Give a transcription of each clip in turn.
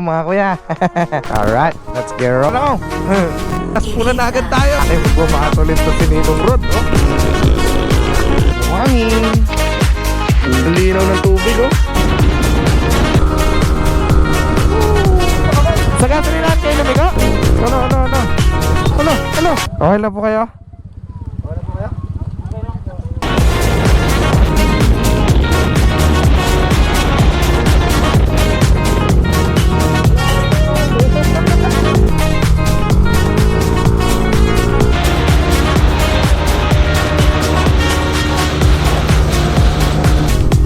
Mga kuya. Alright, let's get roll. Ano? Naspunan na agad tayo. Ay, bumasolin to si Ninong Rod, oh. Buhangin. Linaw ng tubig, oh. Sa gasolinahan kayo lumigo? Ano? Okay lang po kayo?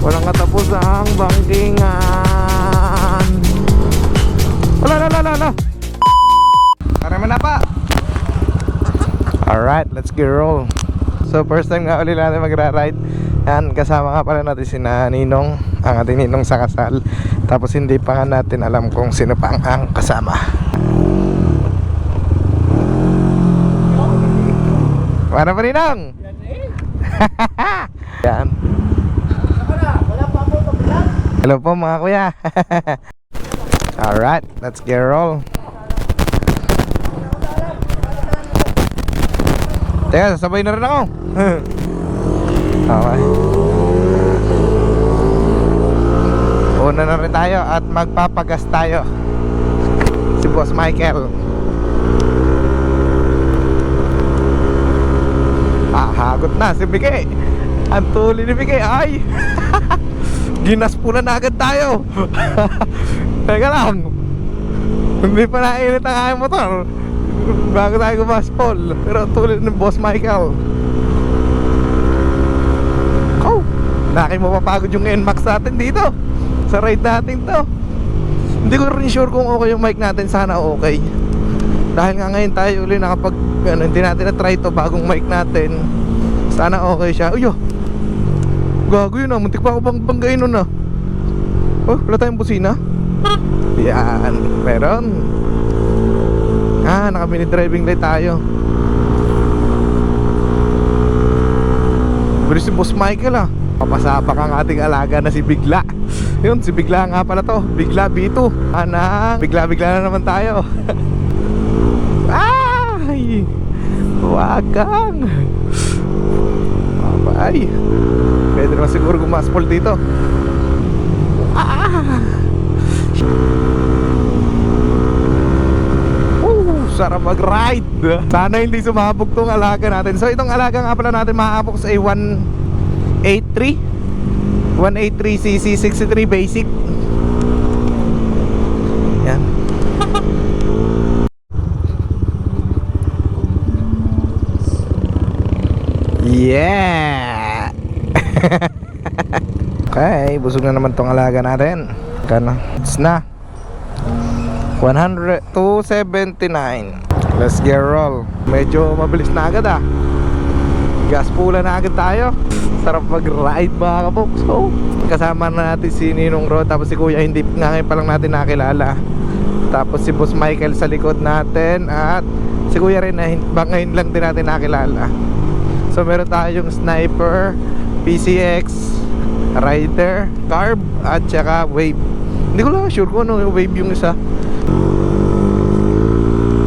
Walang katapos ang bangkingan. Ala. Karama na pa. Alright, let's get roll. So first time nga ulit natin magra-ride. Yan, kasama nga pala natin si Ninong, ang ating Ninong sa kasal. Tapos hindi pa nga natin alam kung sino pa ang kasama. Para pa Ninong? Yan. Hello po mga kuya. Alright, let's get roll. Teka, sasabay na rin ako. Okay. Una na rin tayo at magpapagas tayo. Si Boss Michael. Hagot na si Bigay. Ang tuli ni Bigay. Ay! Ginaspunan na agad tayo. Teka lang, hindi pa nainit ang aking motor bago tayo gumaspol. Pero tulad ng Boss Michael. Oh, laki mapapagod yung NMAX natin dito sa ride natin to. Hindi ko rin sure kung okay yung mic natin. Sana okay. Dahil nga ngayon tayo ulit nakapag hindi natin na-try to bagong mic natin. Sana okay siya. Uy, gago yun, muntik pa ako banggain nun. Oh, wala tayong busina. Yan, meron. Naka-mini driving light tayo. Pero si Boss Michael papasapak ang ating alaga na si Bigla. Yun, si Bigla nga pala to. Bigla B2. Bigla na naman tayo. Ay, wagang. Ay, pwede naman siguro gumaspol dito. Sarap mag-ride. Sana hindi sumabog tong alaga natin. So itong alaga nga pala natin maaabok sa 183 183cc 63 basic. Yan. Yeah. Okay, busog na naman tong alaga natin. Kano? It's na 279. Let's get roll. Medyo mabilis na agad gas pula na agad tayo. Sarap mag-ride mga kaboks. So, kasama na natin si Ninong Rod. Tapos si Kuya hindi nga ngayon pa lang natin nakilala. Tapos si Boss Michael sa likod natin. At si Kuya rin na ngayon lang din natin nakilala. So meron tayong Sniper, PCX, Rider, Carb, at saka Wave. Hindi ko lang sure kung ano yung Wave yung isa.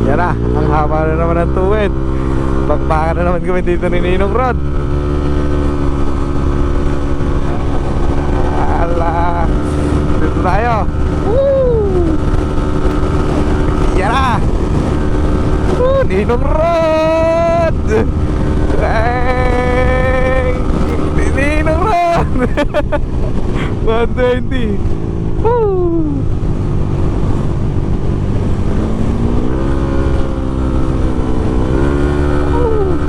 Yan na, ang haba na naman ng tuwid. Bakbaka na naman kami dito ni Ninong Rod. Ala, dito tayo. Woo! Yan na, Ninong Rod. Ninong Rod. 120. Woo!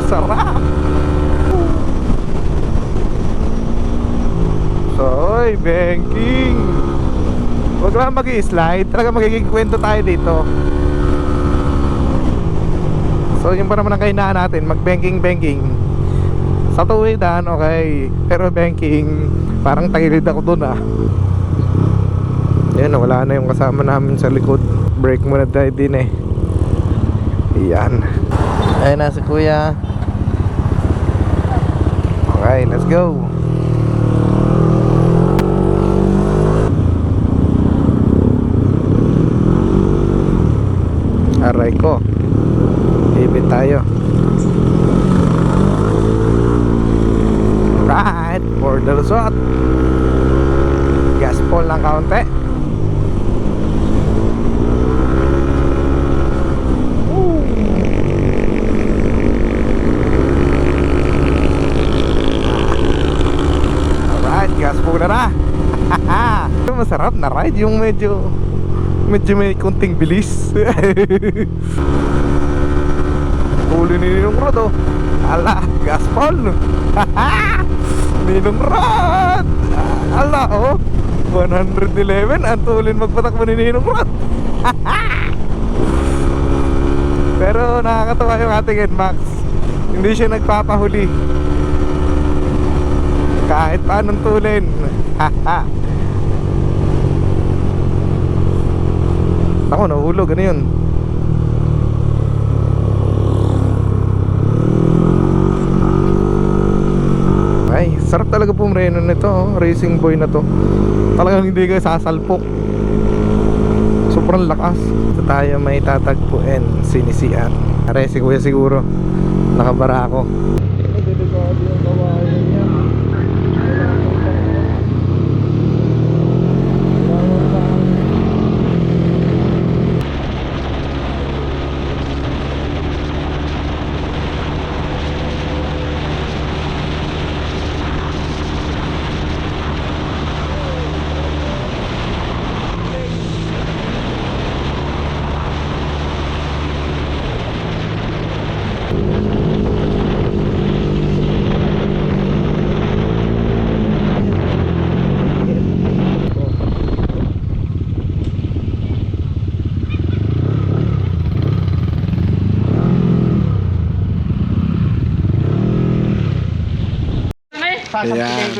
Sarap. So, oy, banking. Huwag lang mag-i-slide. Talaga magiging kwento tayo dito. So, yun pa naman ang kahinaan natin. Mag-banking. Sa tuwidan, okay. Pero banking, parang tagilid ako dun Yan, wala na yung kasama namin sa likod. Break muna tayo din Yan. Ayun na si Kuya. Okay, let's go. brake ko. Ipit tayo. Right, for the Lusot. Gas pull ng kaunti. Alright, gas pull na. Masarap na ride yung medyo may konting bilis. Huli ni Ninong Rod, oh. Ala, gas pull. Ninong Rod. Ala, oh. 111 ang tulin magpatakbo ni Ninong Rod. Pero nakakatawa yung ating NMAX. Hindi siya nagpapahuli kahit paanong tulin. Ako, nahulog. Ano yun? Ay, sarap talaga pumreno nito, oh. Racing boy na to. Talagang hindi kayo sasalpok. Sobrang lakas. So tayo may tatagpuin, sinisian. Are, si kuya siguro nakabara ako. Delikado yung kawayan niya. Ayan.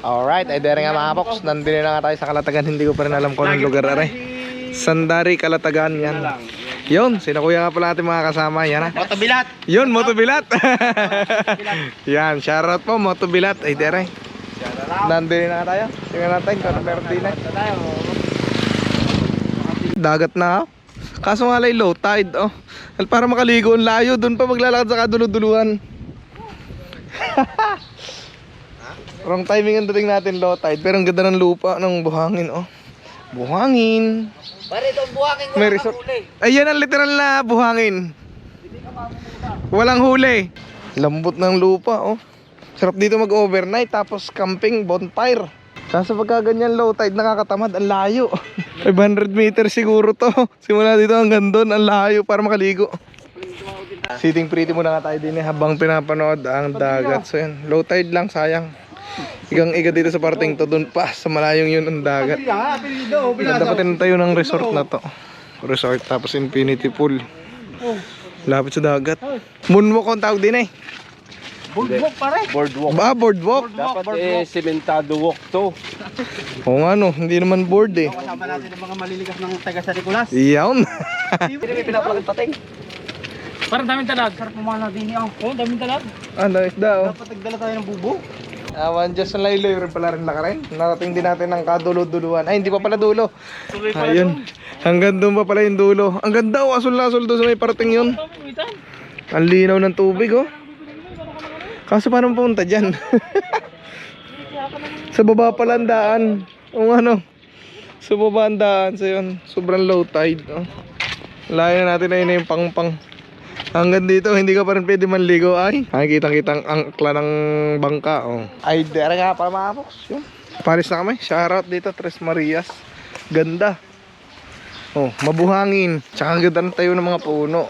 Alright, ay dere nga mga box. Nandito na nga tayo sa Kalatagan. Hindi ko pa rin alam kung anong lugar are. Sandari, Kalatagan yan. Yun, sino kuya nga pala natin mga kasama. Yan ha. Motobilat. Yun, Motobilat. Yan, shoutout po Motobilat. Ay dere. Nandito na nga tayo. Tingnan natin kung ano meron din. Dagat na, oh. Kaso nga lang low tide, oh. Para makaligo ang layo, doon pa maglalakad sa kaduluduluhan. Wrong timing ang dating natin, low tide. Pero ang ganda ng lupa ng buhangin, oh. Buhangin. Pare, itong buhangin ko May resort. Ayan ang literal na buhangin. Walang huli. Lambot ng lupa, oh. Sarap dito mag-overnight. Tapos camping, bonfire. Kaso pagka ganyan low tide, nakakatamad. Ang layo. 500 meters siguro to. Simula dito hanggang doon, ang layo para makaligo. Sitting pretty muna nga tayo din habang pinapanood ang dagat. So yun, low tide lang, sayang. Igang-iga dito sa parting to, doon pa sa malayong yun ang dagat. Ganda pa tayo ng resort na to. Resort tapos infinity pool. Lapit sa dagat. Moonwalk ang tawag din eh. Boardwalk pare. Boardwalk. Ba, boardwalk? Dapat sementado walk to. Oo nga no, hindi naman board eh. Kasama natin ang mga maliligas ng taga sa Nicolas. Iyawn. Hindi may pinapalagad pating. Parang daming talag. Sarap pumanaw din niya. Oo, daming talag. Ano, isda oh. Dapat nagdala tayo ng bubo. Awan dyan sa layloy rin pala rin lakarin. Narating din natin ng kadulo-duluan. Ay, hindi pa pala dulo. Ayun. Hanggang doon pa pala yung dulo. Ang ganda oh, asul na asul doon sa may parting yun. Ang linaw ng tubig oh. Kaso paano pumunta dyan? Sa baba pala ang daan. O ano? Sa baba ang daan. So yun, sobrang low tide oh. Layo na natin na yun yung pang-pang. Hanggang dito, hindi ka pa rin pwede manligo ay. Ay, kitang-kitang angkla ng bangka oh. Ay, dera nga para mga box. Yun. Paris na kami. Shoutout dito, Tres Marias. Ganda. Oh, mabuhangin. Tsaka ang ganda ng tayo ng mga puno.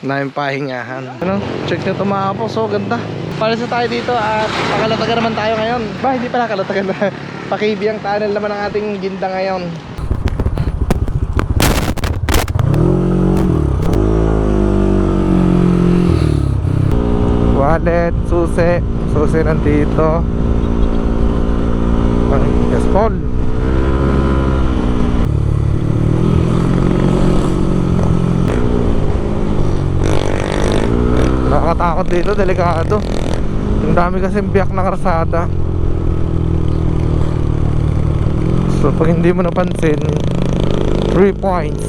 Namin pahingahan. Ano? Check nyo ito mga box. Oh, ganda. Paris na tayo dito at pakalatagan naman tayo ngayon. Ba, hindi pala kalatagan na. Pakibiyang tunnel naman ang ating ginda ngayon. Wallet, susi nandito. Yes, Paul. Nakakatakot dito, delikado. Ang dami kasing biyak na karsada. So pag hindi mo napansin, 3 points.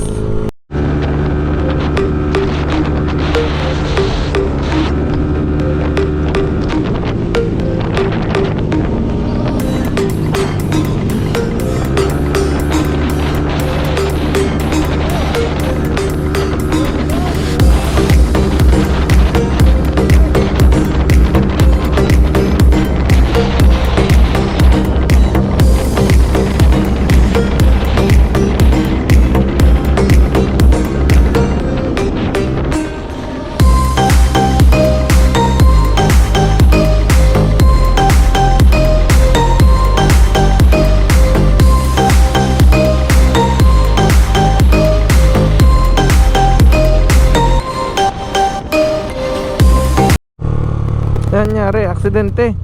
Yan nangyari, aksidente.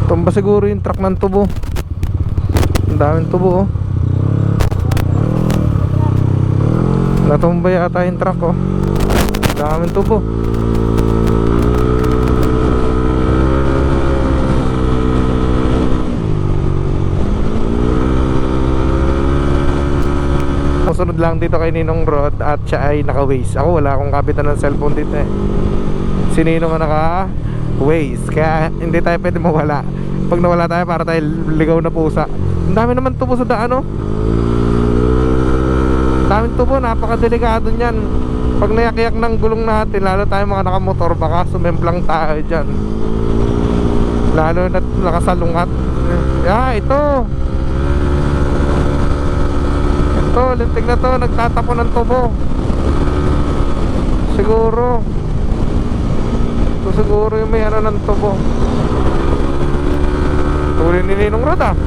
Tumba siguro yung truck ng tubo. Ang daming tubo oh. Natumba yata yung truck oh. Ang daming tubo. Sunod lang dito kay Ninong Rod at siya ay naka-Waze. Ako wala akong kapitan ng cellphone dito eh. Si Ninong ang naka-Waze, kaya hindi tayo pwede mawala. Pag nawala tayo para tayo ligaw na pusa. Ang dami naman tubo sa daan oh. Daming tubo, napakadelikado niyan. Pag nayak-yak ng gulong natin, lalo tayo mga nakamotor, baka sumemplang tayo dyan. Lalo na nakasalungat. Ito lintik na to, nagtatapon ng tubo. Siguro ito siguro yung may ano ng tubo. Tuloy ni Ninong Rod ah.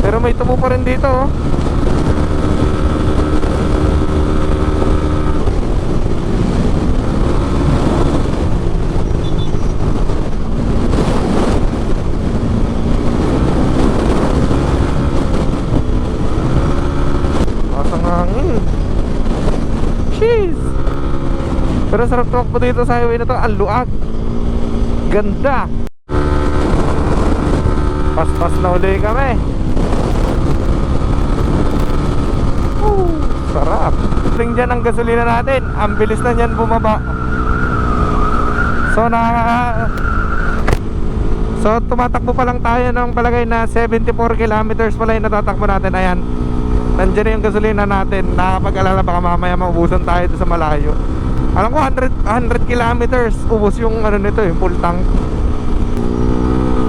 Pero may tubo pa rin dito oh. Pero sarap tumakbo dito sa highway na to. Ang luag, ganda. Pas-pas na uli kami. Sarap. Ling dyan ang gasolina natin. Ang bilis na dyan bumaba. So tumatakbo pa lang tayo ng palagay na 74 kilometers pala yung natatakbo natin. Ayan, nandyan na yung gasolina natin. Nakapag-alala baka mamaya maubusan tayo sa malayo. Alam ko 100 kilometers ubos yung ano nito, yung full tank.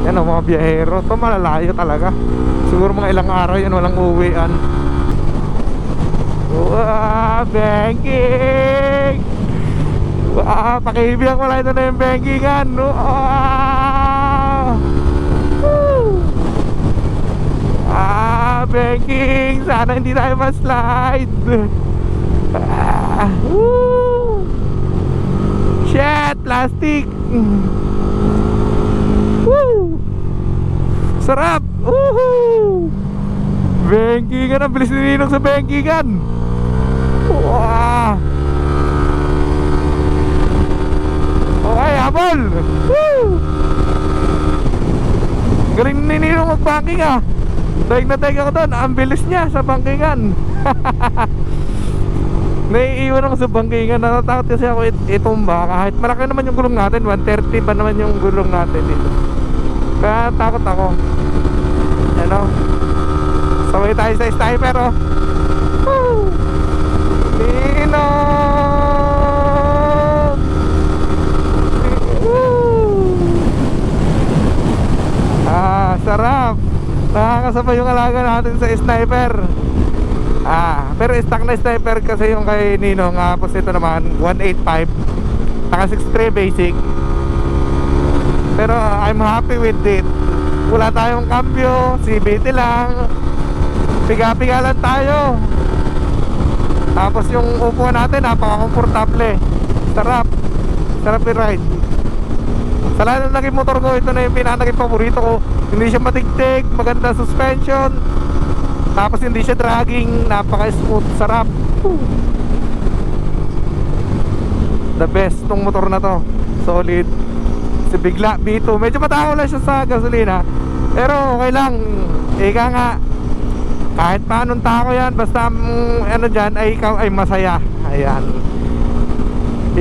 Yan o mga biyahero. Ito malalayo talaga. Siguro mga ilang araw yan walang uwian. Wow, banking! Wow, pakibiyak wala ito na yung bankingan. Wow! Banking! Sana hindi tayo ma-slide. Shit, plastic. Woo! Sarap. Woohoo! Bankingan, ang bilis ni Ninong sa bankingan. Wow! Okay, habol. Woo! Galing ni Ninong mag-banking ah. Daig na daig ako doon. Ang bilis niya sa bankingan. Naiiwan ako sa bangkingan. Natatakot kasi ako itumba. Kahit malaki naman yung gulong natin, 130 ba naman yung gulong natin dito. Kaya takot ako. Ano, sabay tayo sa sniper oh. Woo! Ninong! Woo! Sarap. Nakakasabay yung alaga natin sa sniper. Pero stock na sniper kasi yung kay Ninong. Tapos ito naman 185, naka 6.3 basic. Pero I'm happy with it. Wala tayong cambio, CVT lang. Piga-piga lang tayo. Tapos yung upuan natin napaka-komportable. Sarap. Sarap i-ride. Sa lahat ng naging motor ko, ito na yung pinaka-naging paborito ko. Hindi siya matigtig, maganda suspension. Tapos hindi siya dragging, napaka-smooth, sarap. The best tong motor na to. Solid. Si Bigla B2, medyo mataho lang siya sa gasolina, pero okay lang. Ika nga, kahit paanong tao yan, basta ano dyan ay ikaw ay masaya. Ayan,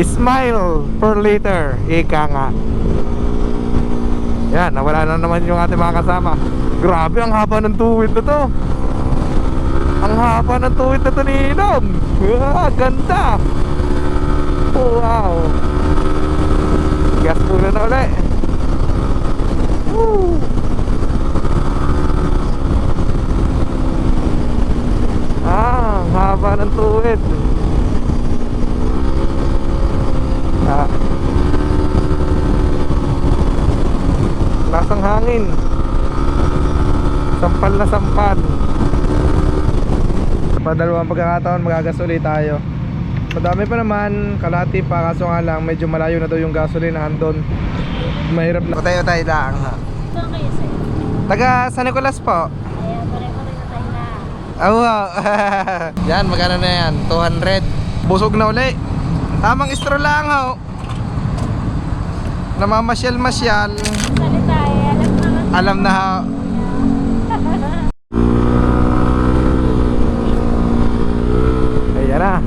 smile per liter. Ika nga. Yan, nawala na naman yung ating mga kasama. Grabe, ang haba ng tuwid na to. Ang haba ng tuwid na to, Ninong. Ganda. Wow. Gas muna na ulit. Woo. Ang haba ng tuwid. Lasang hangin. Sampal na sampal. Padalawang pagkakataon magagasoli tayo. Madami pa naman, kalahati pa, kaso nga lang medyo malayo na daw yung gasolinahan doon. Mahirap na. Tayo lang ha. Saan kayo sir? Taga San Nicolas po. Ayan, pare-pare na tayo na. Oh, wow. Yan, magkano na yan? 200. Busog na uli. Tamang istro lang ho. Namamasyal-masyal. Salita eh, Alam na ho. Ayan na.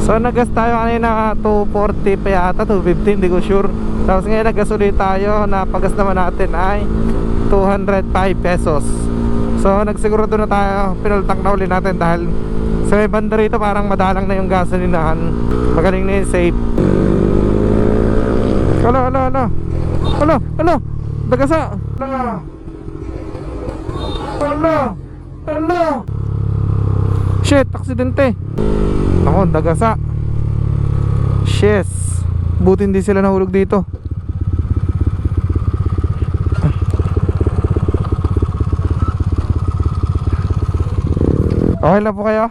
So naggas tayo kanina 240 pa yata, 250, hindi ko sure. Tapos ngayon naggas ulit tayo, napagas naman natin ay 205 pesos. So nagsigurado na tayo, pinultang na ulit natin dahil sa may banda rito parang madalang na yung gasolinahan. Magaling na yung safe. Alo, dagasa. Alo. Shit, aksidente. Ako, dagasa. Yes. Buti hindi sila nahulog dito. Okay lang po kayo?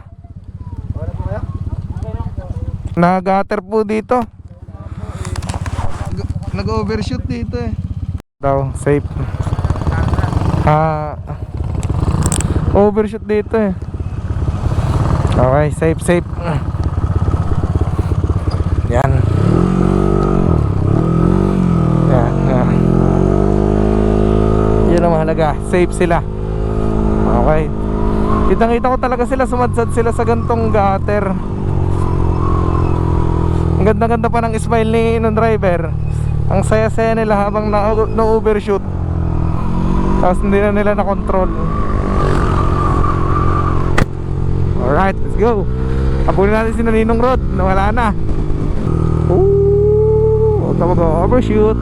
Nag-gutter po dito. Nag-overshoot dito eh. Daw, safe. Overshoot dito eh. Okay, safe. Yan. Yun ang mahalaga, safe sila. Okay. Kitang-kita ko talaga sila, sumadsad sila sa gantong gutter. Ang ganda-ganda pa ng smile ni nung driver. Ang saya-saya nila habang na-overshoot. Tapos hindi na nila na-control. Alright, let's go. Abulin natin si Naninong Rod na wala na. Huwag na mag-overshoot.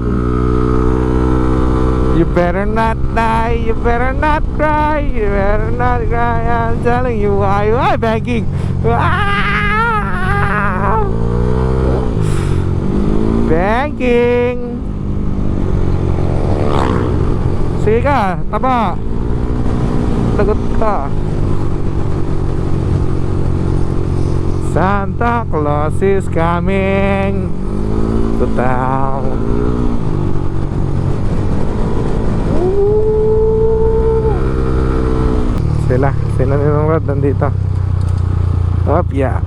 You better not die, you better not cry, you better not cry. I'm telling you why. Why banking? Banking. Sige ka, taba. Lagot ka. Santa Claus is coming to town. Sila nilang Rod nandito. Op, yeah.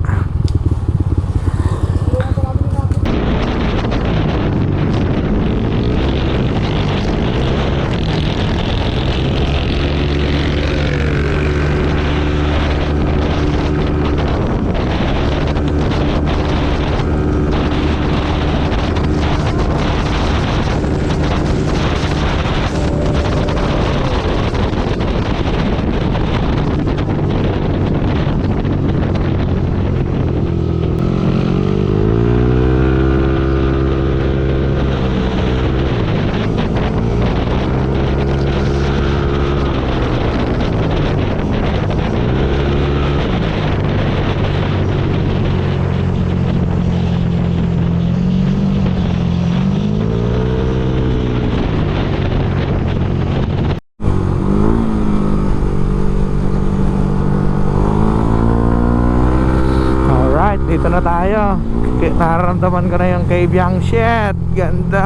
Dito na tayo. Nararamdaman ko na yung Kabyang shit. Ganda.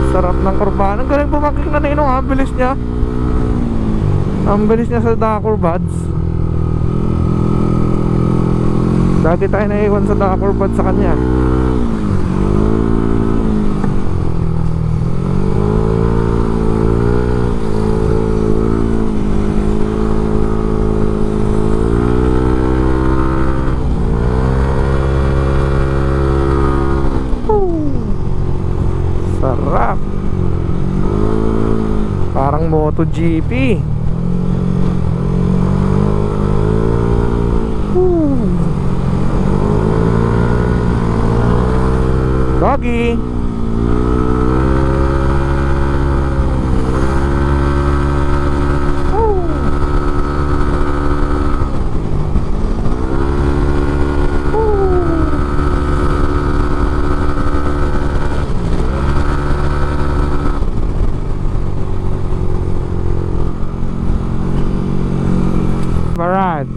Sarap ng kurbahan. Ang galing pumakik na Ninong. Ang bilis niya. Ang bilis niya sa Dakor Buds. Dati tayo naiwan sa Dakor Buds sa kanya. Sarap. Parang MotoGP. Doggy.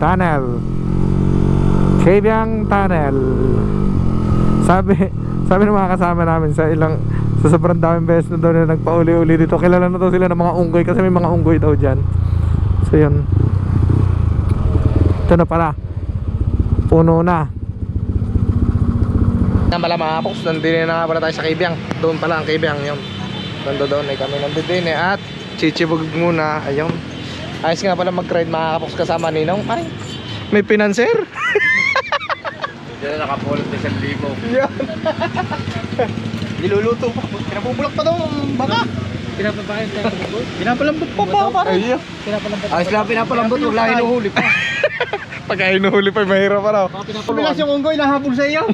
Tunnel. Kabyang Tunnel. Sabi ng mga kasama namin sa sobrang daming beses na daw na nagpauli-uli dito. Kilala na daw sila ng mga unggoy kasi may mga unggoy daw dyan. So yun. Ito na pala. Puno na. Pala mga kapoks, nandito na nga pala tayo sa Kabyang. Doon pala ang Kabyang yun. Doon ay kami nandito din at chichibog muna. Ayun. Ayos nga pala mag-ride mga kapoks kasama Ninong. Ay, may pinanser. Diyan na nakapulot na 1,000. Yan. Niluluto pa. Pinapubulak pa daw ang baka. Pinapapakain tayo ng boat. Pinapalambot pa ba pare? Ayun. Pinapalambot. Ayos lang pinapalambot. Huwag lang hinuhuli pa. Pagka hinuhuli pa, mahirap pa raw. Pilas yung unggoy nahabol sa iyo.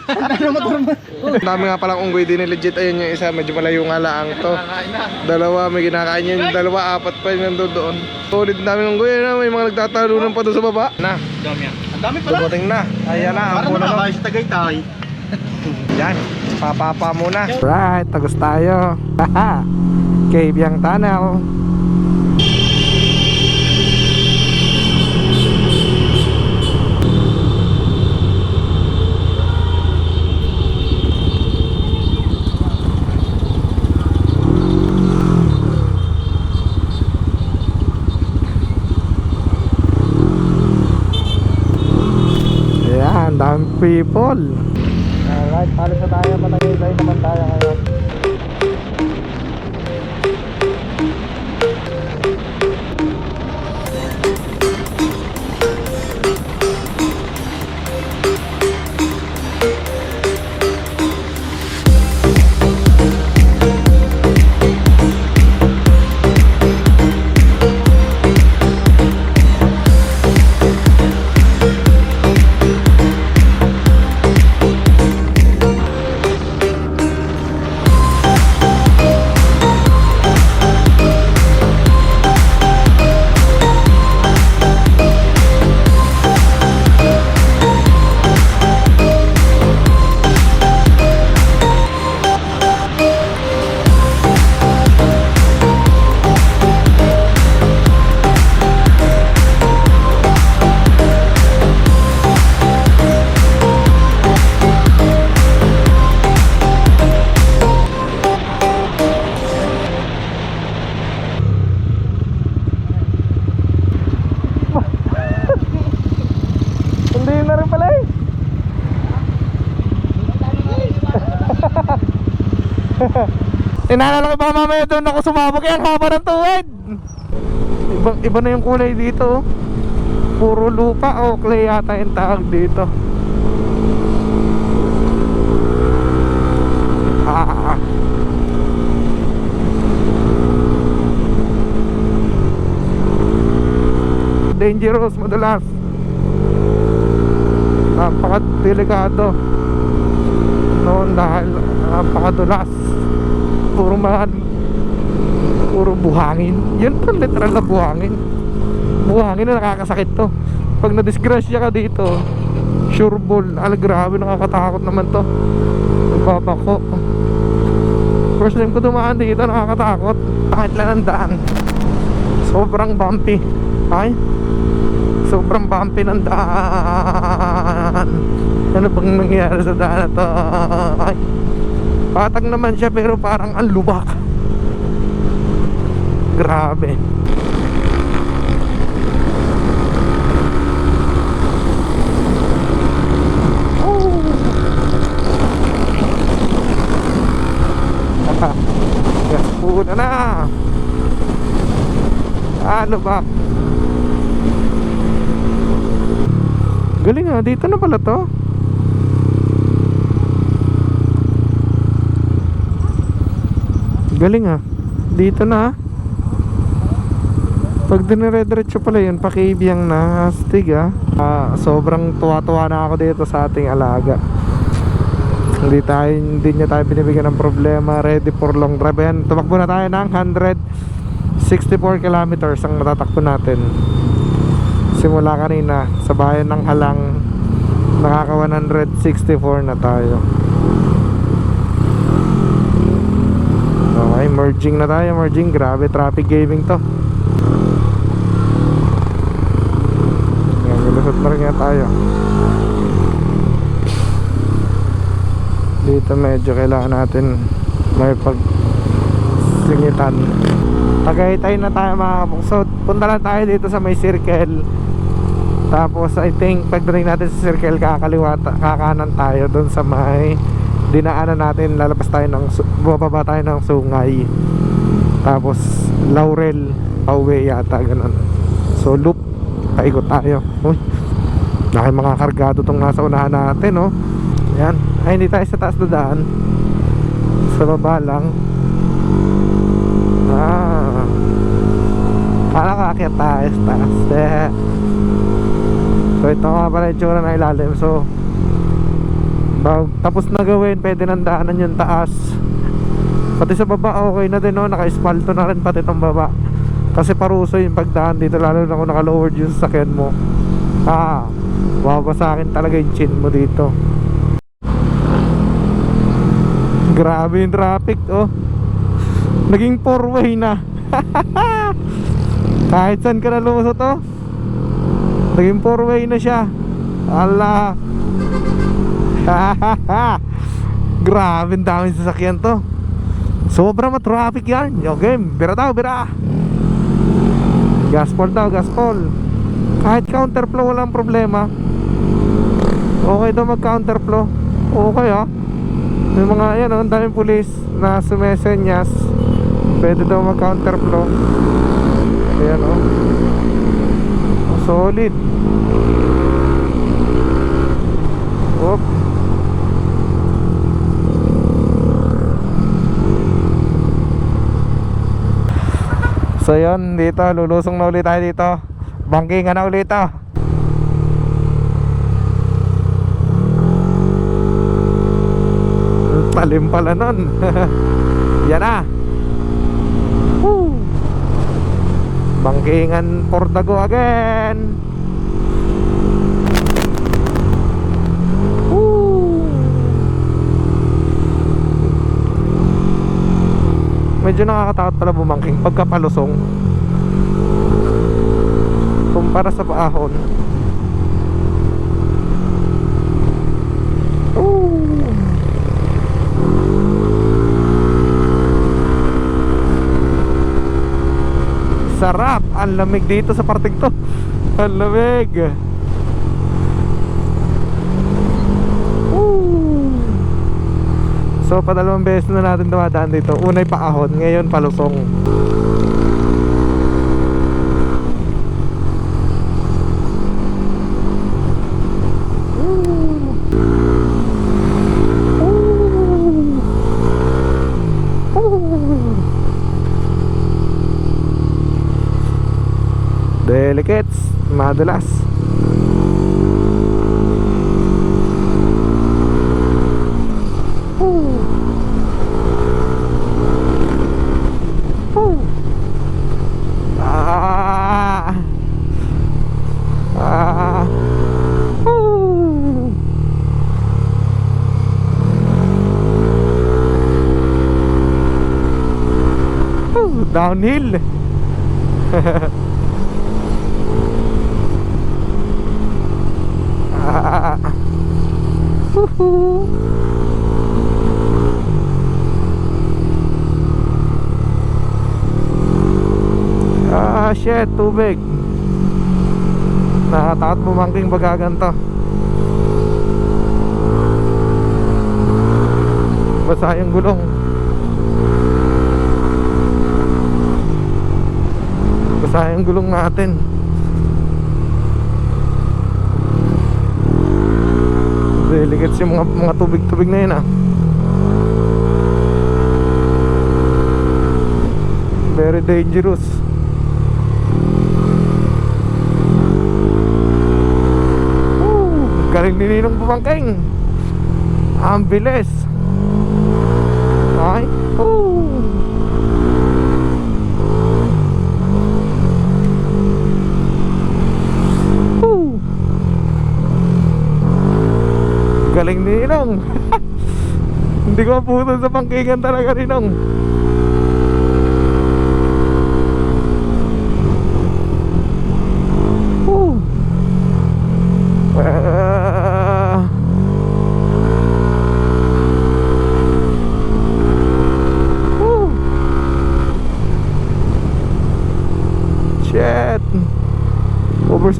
Ang dami motor mo. Ang dami nga palang unggoy din legit. Ayun yung isa, medyo malayo nga lang to. Dalawa, may kinakain yun. Dalawa, apat pa yung nandun doon. Solid daming unggoy. Ano? May mga nagtatalunan pa doon sa baba. Na, Ang dami pala. dumating na. Ayan na, ang Parang puno na. nakakain sa Tagaytay. Yan, papapa muna. Right, tagos tayo. Haha, Kabyang Tunnel. Ayan, daming people. Alright, palis na tayo. Matagay naman tayo ngayon. Hindi na rin pala eh. Inaalala ko ba mamaya doon ako sumabog yan haba ng tuwid. Iba na yung kulay dito. Puro lupa o clay yata yung tawag dito. Dangerous madalas. Napaka-delikado noon dahil napakadulas. Puro buhangin. Yun po literal na buhangin. Buhangin na nakakasakit to. Pag na-disgrasya ka dito, sure ball. Grabe, nakakatakot naman to. Nagpapako. First time ko dumaan dito, nakakatakot. Kahit lang ang daan, sobrang bumpy. Ay, sobrang bumpy ng daan. Ano bang nangyari sa daan na to? Ay, patag naman siya pero parang ang lubak. Grabe. Oh. Gas po na. Ano ba? Galing ah, dito na pala to. Galing ah, dito na. Pag dinire-diretso pala yun, Kabyang na, astig ah. Sobrang tuwa-tuwa na ako dito sa ating alaga. Hindi niya tayo binibigyan ng problema. Ready for long drive. Ayan, tumakbo na tayo ng 164 kilometers ang matatakbo natin. Simula kanina sa bayan ng Halang, nakaka 164 na tayo. Okay, merging na tayo, merging. Grabe, traffic gaming to. Lusot na rin nga tayo. Dito medyo kailangan natin may pagsingitan. Tagaytay na tayo mga kapuksod. Punta lang tayo dito sa may circle. Tapos I think pagdating natin sa circle kakanan tayo doon sa may dinaanan natin. Lalabas tayo ng bababa tayo ng Sungay. Tapos Laurel pauwi yata ganun. So loop paikot tayo. Uy, laki mga kargado tong nasa unahan natin, no? Yan. Ay, hindi tayo sa taas dadaan. Sa baba lang. Parang kaakyat tayo sa taas. So ito nga pala yung tsura na ilalim. So tapos na gawin, pwede nang daanan yung taas. Pati sa baba okay na din, no? Naka-espalto na rin pati itong baba. Kasi paruso yung pagdaan dito, lalo na kung naka-lowered yung sasakyan mo. Wawasakin talaga yung chin mo dito. Grabe yung traffic, oh. Naging 4-way na. Kahit saan ka na lumusot, oh. Naging 4-way na siya. Allah. Grabe, ang daming sasakyan to. Sobra ma-traffic yan. Yo, game, bira daw, bira. Gaspol daw, gaspol. Kahit counterflow walang problema. Okay daw mag counterflow. Okay, ah. May mga yan, oh, ang daming pulis na sumesenyas. Pwede daw mag counterflow. Ayan, oh. Solid. Oop. So yun, dito lulusong na ulit tayo dito. Bangkingan na ulit ito. Talim pala nun. Yan na. Woo. Bangkingan for the go again. Medyo nakakatakot pala bumangking pagkapalusong kumpara sa paahon. Sarap, ang lamig dito sa parting to. Ang lamig. So padalawang beses na natin dumadaan dito. Unay paahon, ngayon palusong. Delicates, madulas. Downhill. Shit, tubig. Nakatakot bumangking bagaganto. Basa yung gulong. Basa yung gulong natin. Delicates yung mga tubig-tubig na yun, ah. Very dangerous. Galing ni Ninong bumangking. Ang bilis. Ay. Galing ni Ninong. Hindi ko maputan sa pangkingan talaga, Ninong.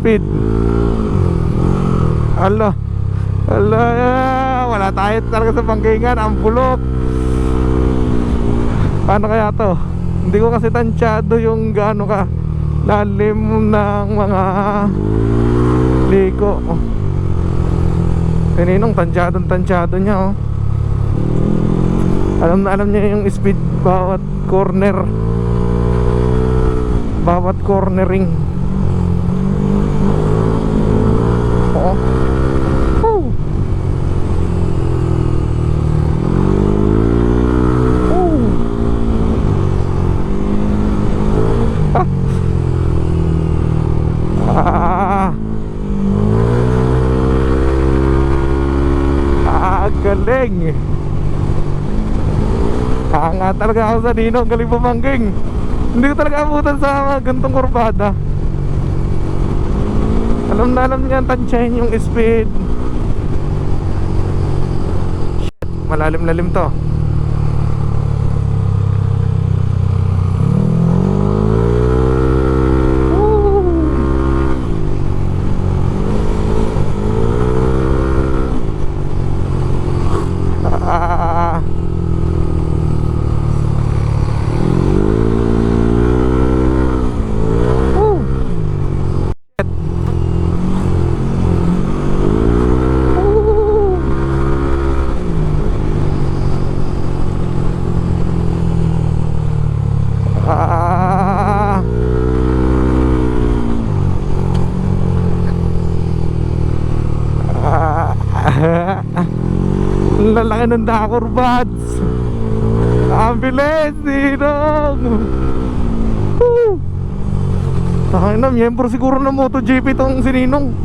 speed. Ala. Ala, wala tayo talaga sa bangkingan. Ang bulok. Paano kaya to? Hindi ko kasi tansyado yung gaano ka lalim ng mga liko. Kaninong tansyado niya, oh. Alam na alam niya yung speed bawat corner, bawat cornering. Oo. Woo. Woo. Galing. Nga talaga ako sa Nino, galing pamangking. Hindi ko talaga abutan sa gantong kurbada. Alam na alam niya tansyahin yung speed. Shit, malalim-lalim to. Lalaki ng Dakor buds. Ang bilis, Ninong. Takay na, miyembro siguro ng MotoGP tong si Ninong.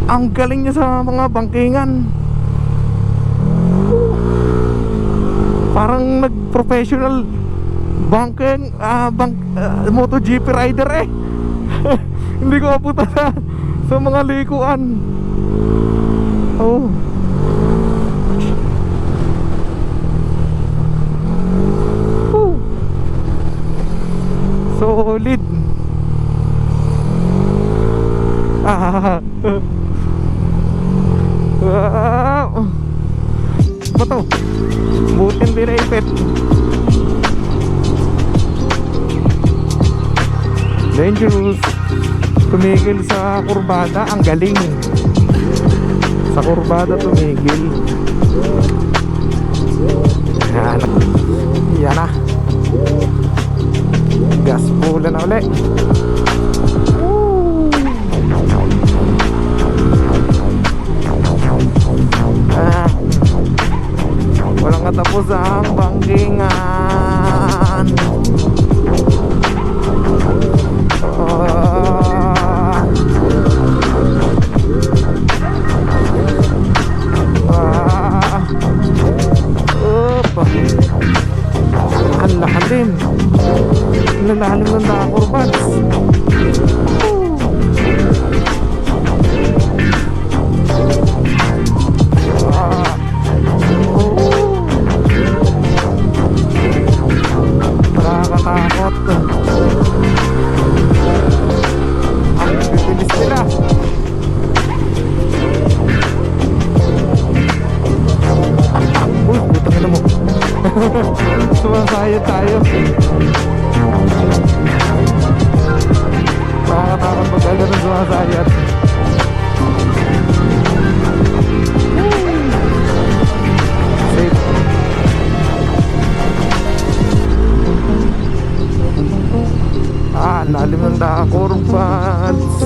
Ang galing niya sa mga bangkingan. Parang nag-professional banking, MotoGP rider eh. Hindi ko aputa sa mga likuan. Oh. Solid. Wow. Ba to? Butin binaipit. Dangerous. Tumigil sa kurbada. Ang galing. Sa kurbada tumigil. Yan. Yan na. Gas pula na ulit. Walang katapos ang bangkingan. Ang lalim. Ang lalim ng Dakor buds. Nakakatakot. Ang bibilis nila. Uy, putang ina mo. Sumasayad tayo. Nakakatakot pag agad ng sumasayad. Safe. Lalim ng Dakor buds.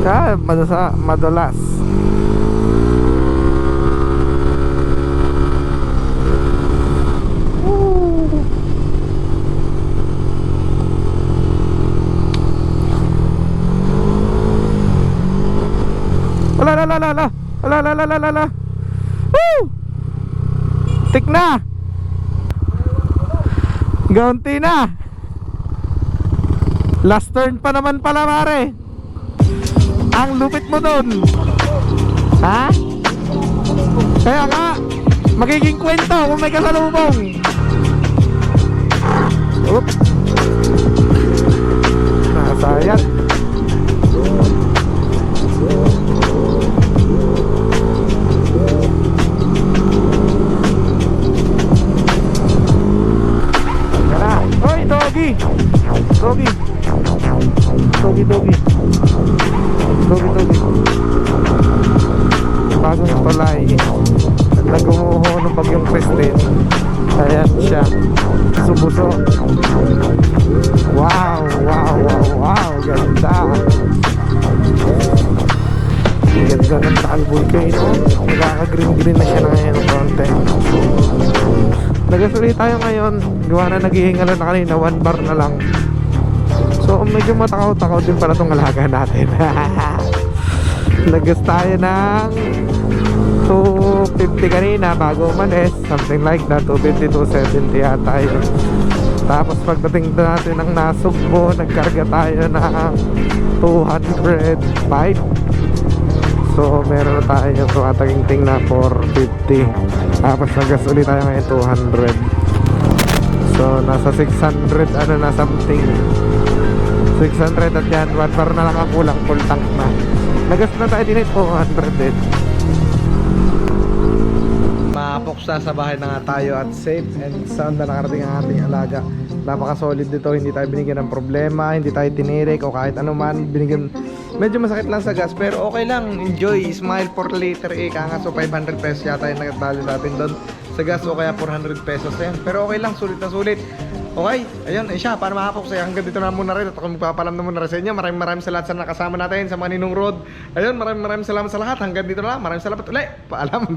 Madulas. Wala. Woo! Tik na. Gaunti na. Last turn pa naman pala, mare. Ang lupit mo dun. Ha? Kaya nga, magiging kwento kung may kasalubong. Oop. Nasayat. Hoy, doggy. Doggy. Bagong tulay. Nagumuho ng bagyong Christine. Ayan siya. Subuso. Wow. Ganda. Ganda ng takalboy kayo, no? Nagkaka-green na siya na ngayon ng konti. Nagasulit tayo ngayon. Gawa na naghihingalo na kanina. 1 bar na lang. So medyo matakaw-takaw din pala itong alaga natin. Nagas tayo ng 250 kanina bago umalis. Something like that. 250, 270 yata yun. Tapos pagdating natin ng Nasugbo, nagkarga tayo ng 205. So meron na tayo tumataging na 450. Tapos nagas ulit tayo ngayon 200. So nasa 600 na something. 600 at yan, 1 bar na lang ang kulang, full tank na. Nagas na tayo din 200 din. Mapoksa sa bahay na nga tayo at safe and sound na nakarating ang ating alaga. Napaka-solid dito, hindi tayo binigyan ng problema, hindi tayo tinirik o kahit ano man binigyan. Medyo masakit lang sa gas pero okay lang, enjoy, smile for later kanga. So 500 pesos yata yung nagatali sa atin doon sa gas o kaya 400 pesos yan. Pero okay lang, sulit na sulit. Okay, ayun, siya, para makapoksay hanggang dito na muna rin at ako magpapalam na muna rin sa inyo. Maraming salamat sa nakasama natin sa Maninong Road. Ayun, maraming salamat sa lahat. Hanggang dito na lang, maraming salamat ulit. Paalam.